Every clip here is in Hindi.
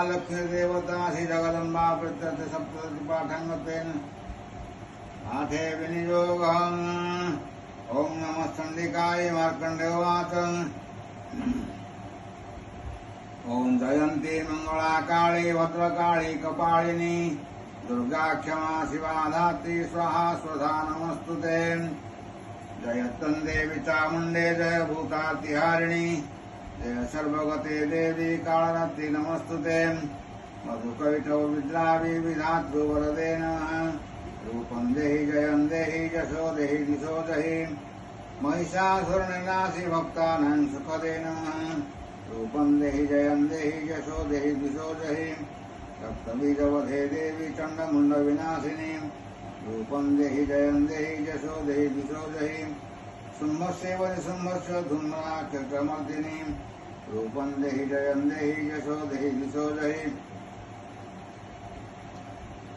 महालक्ष्मी देवता श्री जगदम्बा प्रत्यर्थ सप्तशती पाठांगतेन आठे विनियोगम्। ओम नमः चंडिकाय मार्कंडेयवाच। ओम जयंती मंगला काली भद्रकाली कपालिनी दुर्गा क्षमा शिवा धात्री स्वाहा स्वधा नमस्तुते। जयत्तं देवी चामुंडे जय भूतातिहारिणी जय सर्वगते देवी कालरात्रि नमस्तुते। मधुकैटव विद्रावी विधातृ वरदे नमः। रूपं देहि जयं देहि यशो देहि दिशो देहि महिषासुरनिनाशि भक्तानां सुखदे नमः। रूपं देहि जयं देहि यशो देहि दिशो देहि रक्तबीजवधे देवी चण्डमुण्डविनाशिनी। रूपं देहि जयं देहि यशो देहि दिशो देहि शुम्भस्यैव निशुम्भस्य धूम्राक्षमर्दिनी। रूपं देहि जयं देहि यशो देहि दिशो देहि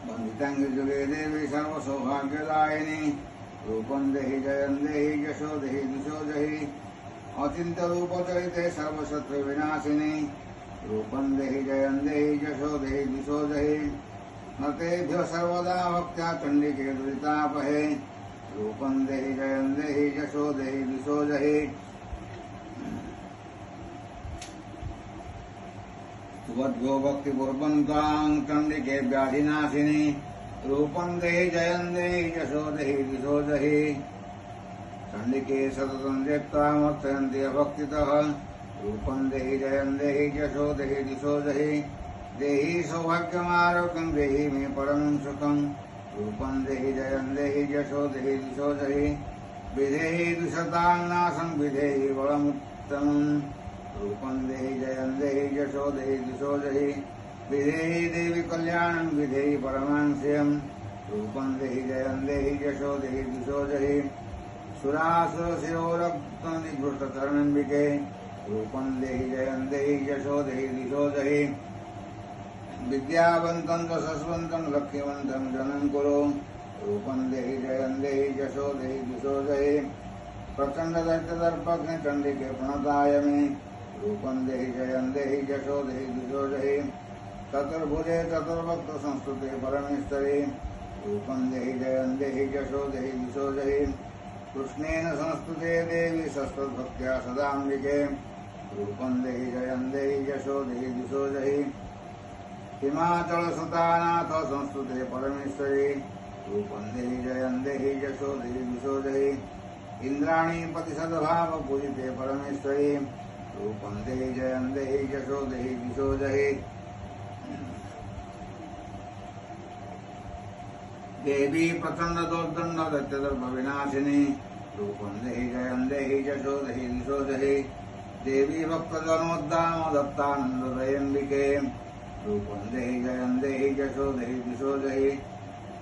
वन्दिताङ्गजुगे देवी सर्वसौभाग्यदायिनी। रूपं देहि जयं देहि यशो देहि दिशो देहि अचिन्त्यरूपचरिते सर्वशत्रुविनाशिनी। रूपं देहि जयं देहि यशो देहि दिशो देहि नतेभ्यो सर्वदा भक्त्या चण्डिके दुरितापहे। रूपं देहि जयं देहि यशो देहि दिशो देहि सुभद्रो भक्तिपूर्वन्तां चण्डिके व्याधिनाशिनी। रूपं देहि जयं देहि यशो देहि दिशो देहि चण्डिके सततं जेत्तामर्चयन्ति अभक्तितः। रूपं देहि जयं देहि यशो देहि दिशो देहि देहि सौभाग्यमारोग्यं देहि मे परमं सुखम्। रूपं देहि जयं देहि यशो देहि दिशो देहि विधेहि दुष्टतां नाशं विधेहि बलमुत्तमम्। रूपं देहि जयं देहि यशो देहि दिशो देहि विधेहि देवी कल्याणं विधेहि परमां श्रियम्। रूपं देहि जयं देहि यशो देहि दिशो देहि सुरासुरशिरोरक्तनिभृष्टचरणम्बिके। रूपं देहि जयं देहि यशो देहि दिशो देहि विद्यावन्तं यशस्वन्तं लक्ष्मीवन्तं जनं कुरु। रूपं देहि जयं देहि यशो देहि दिशो देहि प्रचण्डदैत्यदर्पग्नि चण्डिके प्रणताय मे। रूपं देहि जयं देहि यशो देहि दिशो देहि चतुर्भुजे चतुर्भक्तसंस्तुते परमेश्वरी। रूपं देहि जयं देहि यशो देहि दिशो देहि कृष्णेन संस्तुते देवी सस्तद्भक्त्या सदाम्बिके। रूपं देहि जयं देहि यशो देहि दिशो देहि हिमाचलसुतानाथ संस्तुते परमेश्वरी। रूपं देहि जयं देहि यशो देहि दिशो देहि इन्द्राणी पतिसद्भाव पूजिते परमेश्वरी। रूपं देहि जयं देहि यशो देहि दिशो देहि देवी प्रचंड दोर्दंड दैत्यदर्भ विनाशिनी। रूपं देहि जयं देहि यशो देहि दिशो देहि देवी भक्तजनोद्दाम दत्तानन्ददयम्बिके। रूपं देहि जयं देहि यशो देहि दिशो देहि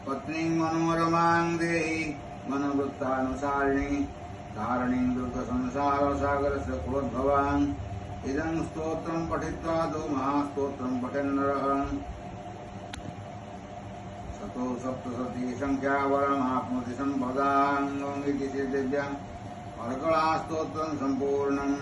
पत्नीं मनोरमां देहि मनोवृत्तानुसारिणी तारिणीं दुर्गसंसारसागरस्य कुलोद्भवाम्। इदं स्तोत्रं पठित्वा तु महास्तोत्रं पठन्नरः सतो सप्तशती संख्यावरमाप्नोति सम्पदाम्। इति श्रीदिव्या अर्गळास्तोत्रं सम्पूर्णम्।